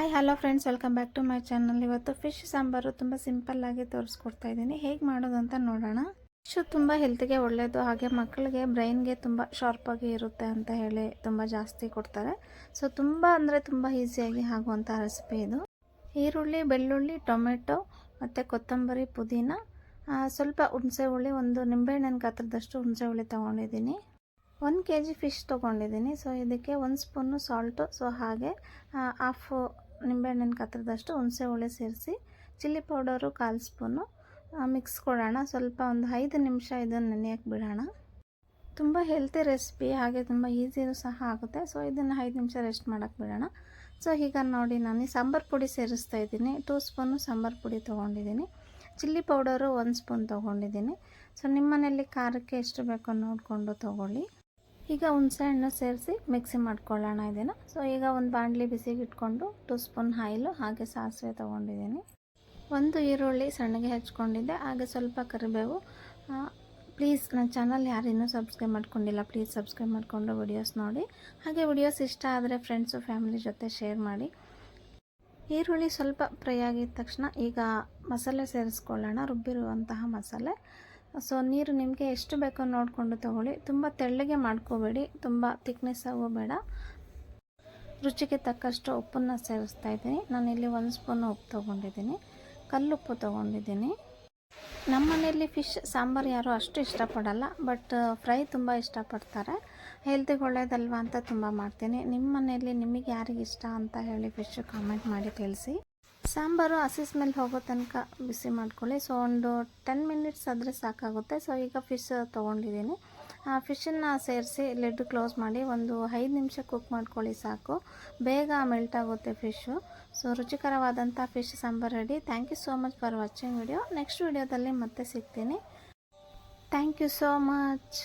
Hi hello friends, welcome back to my channel. ಇವತ್ತು fish sambar ತುಂಬ ಸಿಂಪಲ್ಲಾಗಿ ತೋರಿಸ್ಕೊಡ್ತಾ ಇದ್ದೀನಿ. ಹೇಗೆ ಮಾಡೋದು ಅಂತ ನೋಡೋಣ. ಫಿಶು ತುಂಬ ಹೆಲ್ತ್ಗೆ ಒಳ್ಳೆಯದು, ಹಾಗೆ ಮಕ್ಕಳಿಗೆ ಬ್ರೈನ್ಗೆ ತುಂಬ ಶಾರ್ಪಾಗಿ ಇರುತ್ತೆ ಅಂತ ಹೇಳಿ ತುಂಬ ಜಾಸ್ತಿ ಕೊಡ್ತಾರೆ. ಸೊ ತುಂಬ ಅಂದರೆ ತುಂಬ ಈಸಿಯಾಗಿ ಆಗುವಂಥ ರೆಸಿಪಿ ಇದು. ಈರುಳ್ಳಿ, ಬೆಳ್ಳುಳ್ಳಿ, ಟೊಮೆಟೊ ಮತ್ತು ಕೊತ್ತಂಬರಿ, ಪುದೀನ, ಸ್ವಲ್ಪ ಹುಣಸೆ ಹುಳಿ, ಒಂದು ನಿಂಬೆಹಣ್ಣಿನ ಗಾತ್ರದಷ್ಟು ಹುಣಸೆ ಹುಳಿ ತೊಗೊಂಡಿದ್ದೀನಿ. 1 kg ಫಿಶ್ ತೊಗೊಂಡಿದ್ದೀನಿ. ಸೊ ಇದಕ್ಕೆ 1 ಸ್ಪೂನು ಸಾಲ್ಟು, ಸೊ ಹಾಗೆ ಹಾಫ್ ನಿಂಬೆಹಣ್ಣಿನ ಗಾತ್ರದಷ್ಟು ಹುಣಸೆ ಹುಳಿ ಸೇರಿಸಿ, ಚಿಲ್ಲಿ ಪೌಡರು 1/4 ಸ್ಪೂನು ಮಿಕ್ಸ್ ಕೊಡೋಣ. ಸ್ವಲ್ಪ ಒಂದು 5 ನಿಮಿಷ ಇದನ್ನು ನೆನೆಯಕ್ಕೆ ಬಿಡೋಣ. ತುಂಬ ಹೆಲ್ತಿ ರೆಸಿಪಿ, ಹಾಗೆ ತುಂಬ ಈಸಿಯೂ ಸಹ ಆಗುತ್ತೆ. ಸೊ ಇದನ್ನು 5 ನಿಮಿಷ ರೆಸ್ಟ್ ಮಾಡೋಕ್ಕೆ ಬಿಡೋಣ. ಸೊ ಈಗ ನೋಡಿ, ನಾನು ಸಾಂಬಾರು ಪುಡಿ ಸೇರಿಸ್ತಾ ಇದ್ದೀನಿ. 2 ಸ್ಪೂನು ಸಾಂಬಾರು ಪುಡಿ ತೊಗೊಂಡಿದ್ದೀನಿ. ಚಿಲ್ಲಿ ಪೌಡರು 1 ಸ್ಪೂನ್ ತೊಗೊಂಡಿದ್ದೀನಿ. ಸೊ ನಿಮ್ಮ ಮನೆಯಲ್ಲಿ ಖಾರಕ್ಕೆ ಎಷ್ಟು ಬೇಕೋ ನೋಡಿಕೊಂಡು ತೊಗೊಳ್ಳಿ. ಈಗ ಹುಣಸೆಹಣ್ಣು ಸೇರಿಸಿ ಮಿಕ್ಸಿ ಮಾಡ್ಕೊಳ್ಳೋಣ ಇದನ್ನು. ಸೊ ಈಗ ಒಂದು ಬಾಣಲಿ ಬಿಸಿಗೆ ಇಟ್ಕೊಂಡು 2 ಸ್ಪೂನ್ ಆಯಿಲು, ಹಾಗೆ ಸಾಸಿವೆ ತೊಗೊಂಡಿದ್ದೀನಿ. 1 ಈರುಳ್ಳಿ ಸಣ್ಣಗೆ ಹೆಚ್ಕೊಂಡಿದ್ದೆ, ಹಾಗೆ ಸ್ವಲ್ಪ ಕರಿಬೇವು. ಪ್ಲೀಸ್ ನನ್ನ ಚಾನಲ್ ಯಾರು ಇನ್ನೂ ಸಬ್ಸ್ಕ್ರೈಬ್ ಮಾಡ್ಕೊಂಡಿಲ್ಲ, ಪ್ಲೀಸ್ ಸಬ್ಸ್ಕ್ರೈಬ್ ಮಾಡಿಕೊಂಡು ವಿಡಿಯೋಸ್ ನೋಡಿ. ಹಾಗೆ ವಿಡಿಯೋಸ್ ಇಷ್ಟ ಆದರೆ ಫ್ರೆಂಡ್ಸು ಫ್ಯಾಮಿಲಿ ಜೊತೆ ಶೇರ್ ಮಾಡಿ. ಈರುಳ್ಳಿ ಸ್ವಲ್ಪ ಫ್ರೈ ಆಗಿದ ತಕ್ಷಣ ಈಗ ಮಸಾಲೆ ಸೇರಿಸ್ಕೊಳ್ಳೋಣ, ರುಬ್ಬಿರುವಂತಹ ಮಸಾಲೆ. ಸೊ ನೀರು ನಿಮಗೆ ಎಷ್ಟು ಬೇಕೋ ನೋಡಿಕೊಂಡು ತೊಗೊಳ್ಳಿ. ತುಂಬ ತೆಳ್ಳಗೆ ಮಾಡ್ಕೋಬೇಡಿ, ತುಂಬ ಥಿಕ್ನೆಸ್ ಆಗೋ ಬೇಡ. ರುಚಿಗೆ ತಕ್ಕಷ್ಟು ಉಪ್ಪನ್ನು ಸೇರಿಸ್ತಾ ಇದ್ದೀನಿ. ನಾನಿಲ್ಲಿ 1 ಸ್ಪೂನ್ ಉಪ್ಪು ತೊಗೊಂಡಿದ್ದೀನಿ, ಕಲ್ಲುಪ್ಪು ತೊಗೊಂಡಿದ್ದೀನಿ. ನಮ್ಮ ಮನೆಯಲ್ಲಿ ಫಿಶ್ ಸಾಂಬಾರು ಯಾರು ಅಷ್ಟು ಇಷ್ಟಪಡಲ್ಲ, ಬಟ್ ಫ್ರೈ ತುಂಬ ಇಷ್ಟಪಡ್ತಾರೆ. ಹೆಲ್ತಿಗೆ ಒಳ್ಳೇದಲ್ವಾ ಅಂತ ತುಂಬ ಮಾಡ್ತೀನಿ. ನಿಮ್ಮ ಮನೆಯಲ್ಲಿ ನಿಮಗೆ ಯಾರಿಗೆ ಇಷ್ಟ ಅಂತ ಹೇಳಿ ಫಿಶ್ ಕಾಮೆಂಟ್ ಮಾಡಿ ತಿಳಿಸಿ. ಸಾಂಬಾರು ಹಸಿ ಸ್ಮೆಲ್ ಹೋಗೋ ತನಕ ಬಿಸಿ ಮಾಡ್ಕೊಳ್ಳಿ. ಸೊ ಒಂದು 10 ಮಿನಿಟ್ಸ್ ಆದರೆ ಸಾಕಾಗುತ್ತೆ. ಸೊ ಈಗ ಫಿಶ್ ತೊಗೊಂಡಿದ್ದೀನಿ. ಫಿಶನ್ನು ಸೇರಿಸಿ ಲಿಡ್ ಕ್ಲೋಸ್ ಮಾಡಿ ಒಂದು 5 ನಿಮಿಷ ಕುಕ್ ಮಾಡ್ಕೊಳ್ಳಿ, ಸಾಕು. ಬೇಗ ಮೆಲ್ಟ್ ಆಗುತ್ತೆ ಫಿಶ್ಶು. ಸೊ ರುಚಿಕರವಾದಂಥ fish sambar ready. Thank you so much for watching video. Next ವಿಡಿಯೋದಲ್ಲಿ ಮತ್ತೆ ಸಿಗ್ತೀನಿ. Thank you so much.